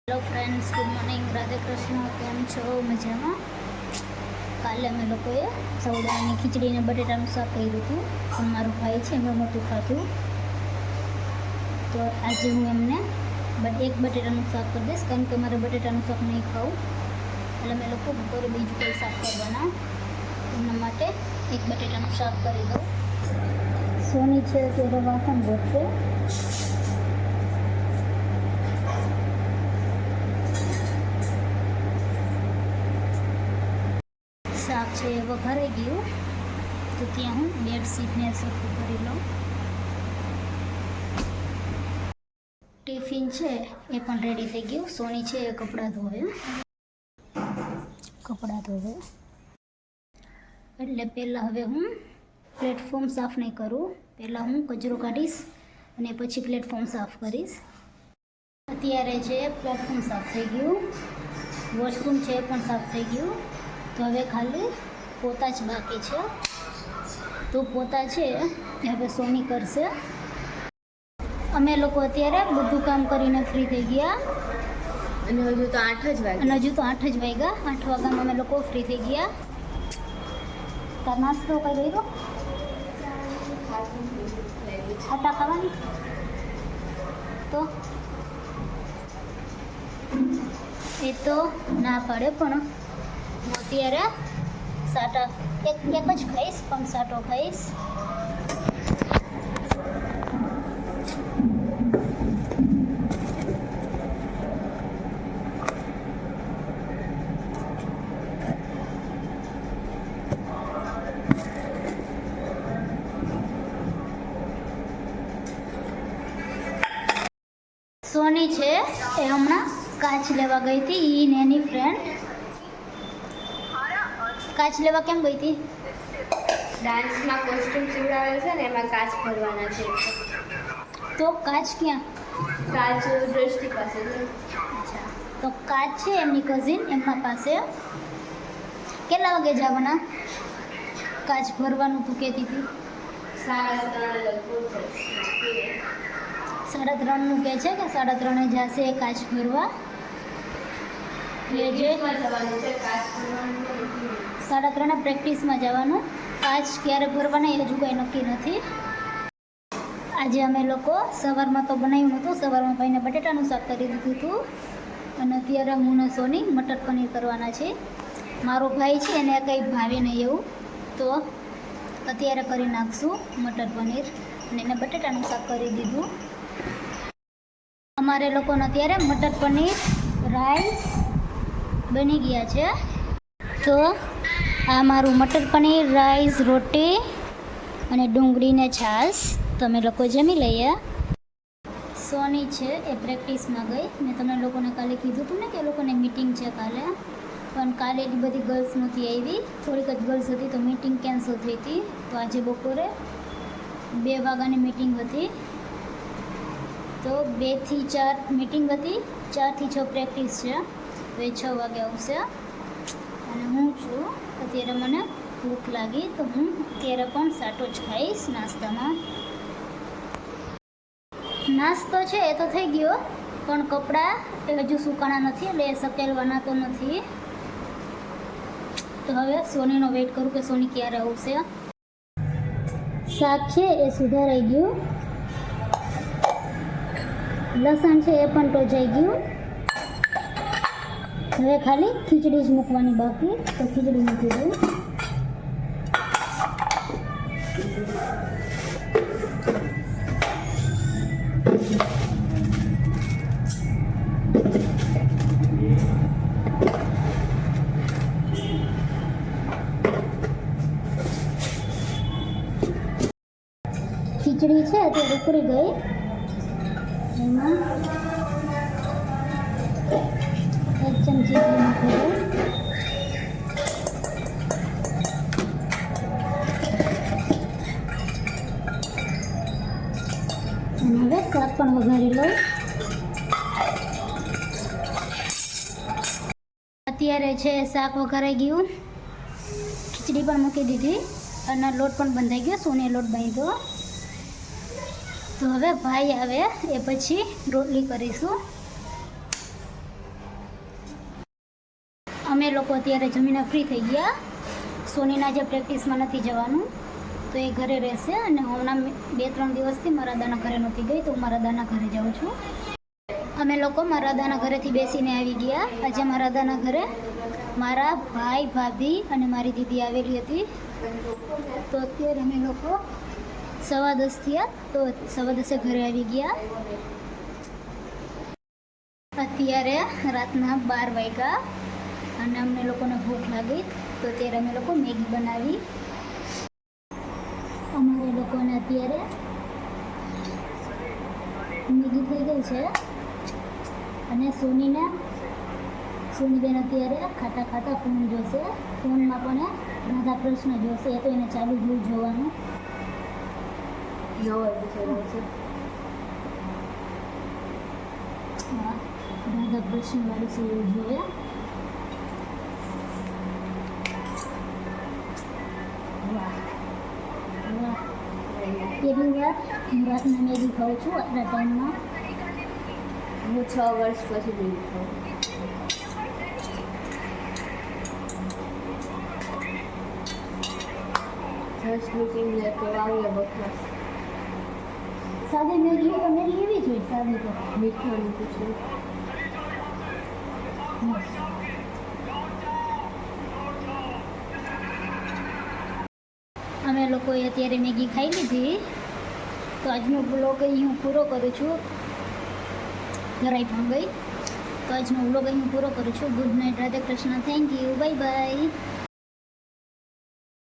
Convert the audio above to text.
Hello friends, good morning, Radhe Krishna. केम छो? मजामां? काले अमे लोकोए सौदानी खीचड़ी ने बटेटानुं शाक कर्युं हतुं, पण मारो भाई छे एमणे नहोतुं खाधुं, तो आज हूँ एमने एक बटेटानुं शाक करी दईश, कारण के मारे बटेटानुं शाक नहीं खावुं એટલે અમે લોકો બપોરે બીજું કોઈ શાક કરવાના એમના માટે એક બટેટાનું શાક કરી દઉં। સોની છે ત્યારે વાસણ ગોઠવે, શાક છે એ વઘારાઈ ગયું, તો ત્યાં હું બેડશીટને સરખું કરી લઉં। ટિફિન છે એ પણ રેડી થઈ ગયું। સોની છે એ કપડાં ધોવે એટલે પહેલાં હવે હું પ્લેટફોર્મ સાફ નહીં કરું, પહેલાં હું કચરો કાઢીશ અને પછી પ્લેટફોર્મ સાફ કરીશ। અત્યારે છે પ્લેટફોર્મ સાફ થઈ ગયું, વોશરૂમ છે એ પણ સાફ થઈ ગયું, તો હવે ખાલી પોતા જ બાકી છે। તો પોતા છે એ હવે સોની કરશે। અમે લોકો અત્યારે બધું કામ કરીને ફ્રી થઈ ગયા અને હજુ તો 8 જ વાગ્યા। 8 વાગ્યામાં અમે લોકો ફ્રી થઈ ગયા। તાર નાસ્તો કઈ રહ્યો? ખાટા ખાવાની તો એ તો ના પાડે, પણ હું અત્યારે સાટા એક જ ખાઈશ, પણ સાટો ખાઈશ। સોની છે એ હમણાં કાચ લેવા ગઈ હતી, ઈ ને એની ફ્રેન્ડ। કાચ લેવા કેમ ગઈ હતી? ડાન્સમાં કોસ્ટ્યુમ સીવડાવેલ છે ને, એમાં કાચ ભરવાના છે। તો કાચ ક્યાં? કાચ દ્રષ્ટિ પાસે છે। અચ્છા, તો કાચ છે એમની કઝિન, એમના પાસે। કેટલા વાગે જવાના? કાચ ભરવાનું તું કહેતી હતી 3:30 કહે છે કે 3:30 જશે કાચ ભરવા। એટલે જે 3:30 પ્રેક્ટિસમાં જવાનું, કાચ ક્યારે ભરવાના એ હજુ કંઈ નક્કી નથી। આજે અમે લોકો સવારમાં તો બનાવ્યું નહોતું, સવારમાં ભાઈને બટેટાનું શાક કરી દીધું હતું, અને અત્યારે હું ને સોની મટર પનીર કરવાના છે। મારો ભાઈ છે એને કંઈ ભાવે નહીં એવું, તો અત્યારે કરી નાખશું મટર પનીર, અને એને બટેટાનું શાક કરી દીધું। અમારે લોકોને અત્યારે મટર પનીર રાઈસ બની ગયા છે। તો આ મારું મટર પનીર રાઈસ, રોટી અને ડુંગળીને છાશ, તમે લોકો જમી લઈએ। સોની છે એ પ્રેક્ટિસમાં ગઈ। મેં તમને લોકોને કાલે કીધું હતું ને કે એ લોકોને મીટિંગ છે કાલે, પણ કાલે એટલી બધી ગર્લ્સ નહોતી આવી, થોડીક જ ગર્લ્સ હતી, તો મીટિંગ કેન્સલ થઈ હતી। તો આજે બપોરે 2 વાગ્યાની મીટિંગ હતી, તો 2 થી 4 મીટિંગ હતી, 4 થી 6 પ્રેક્ટિસ છે। તો એ 6 વાગે આવશે। અને હું છું અત્યારે, મને ભૂખ લાગી તો હું અત્યારે પણ સાટો જ ખાઈશ નાસ્તામાં। નાસ્તો છે એ તો થઈ ગયો, પણ કપડાં એ હજુ સુકાણા નથી, એટલે એ સકેલવાના તો નથી। તો હવે સોનીનો વેઇટ કરું કે સોની ક્યારે આવશે। શાક છે એ સુધારાઈ ગયું, લસણ છે એ પણ ટોચાઈ ગયું, હવે ખાલી ખીચડી જ મૂકવાની બાકી, તો ખીચડી મૂકી દઉં। ખીચડી છે અત્યારે ઉકળી ગઈ, એમાં 1 ચમચી ઘી નાખી દઉં, અને હવે શાક પણ વઘારી લઉં। અત્યારે છે શાક વઘારાઈ ગયું, ખીચડી પણ મૂકી દીધી, અને લોટ પણ બંધાઈ ગયો, સોને લોટ બાંધ્યો। તો હવે ભાઈ આવે એ પછી રોટલી કરીશું। લોકો અત્યારે જમીને ફ્રી થઈ ગયા. સોનીના જે પ્રેક્ટિસમાં નથી જવાનું તો એ ઘરે રહેશે, અને હમણાં 2-3 દિવસથી મારા દાદાના ઘરે નહોતી ગઈ, તો હું મારા દાદાના ઘરે જાઉં છું. અમે લોકો મારા દાદાના ઘરેથી બેસીને આવી ગયા. આજે મારા દાદાના ઘરે મારા ભાઈ, ભાભી અને મારી દીદી આવેલી હતી. તો અત્યારે અમે લોકો 10:15 થયા, તો 10:15 ઘરે આવી ગયા. અત્યારે રાતના 12 વાગ્યા અને અમને લોકોને ભૂખ લાગી, તો અત્યારે અમે લોકો મેગી બનાવી. અમારે લોકોને અત્યારે મેગી થઈ ગઈ છે, અને સોનીબેન અત્યારે ખાતા ખાતા ફોન જોશે. ફોનમાં પણ રાધા કૃષ્ણ જોશે, એ તો એને ચાલુ જોવાનું. હા, રાધા કૃષ્ણ વાળી સિરિયલ જોઈએ. વાહ વાહ, પહેલી વાર હું રાતના મેગી ખાઉં છું આટલા ટાઈમમાં. હું 6 વર્ષ પછી જોઈ છું. જસ્ટ લુકિંગ લેતો આવીએ બકવાસ. સાદી મેગી તો મેગી એવી જ હોય, સાદી તો મીઠાનું પૂછ્યું. અમે લોકોએ અત્યારે મેગી ખાઈ લીધી, તો આજનો બ્લોગ અહીં હું પૂરો કરું છું. ધરાઈ પણ ગઈ, તો આજનો બ્લોગ અહીં પૂરો કરું છું. Good night, Radhe Krishna, thank you, bye bye.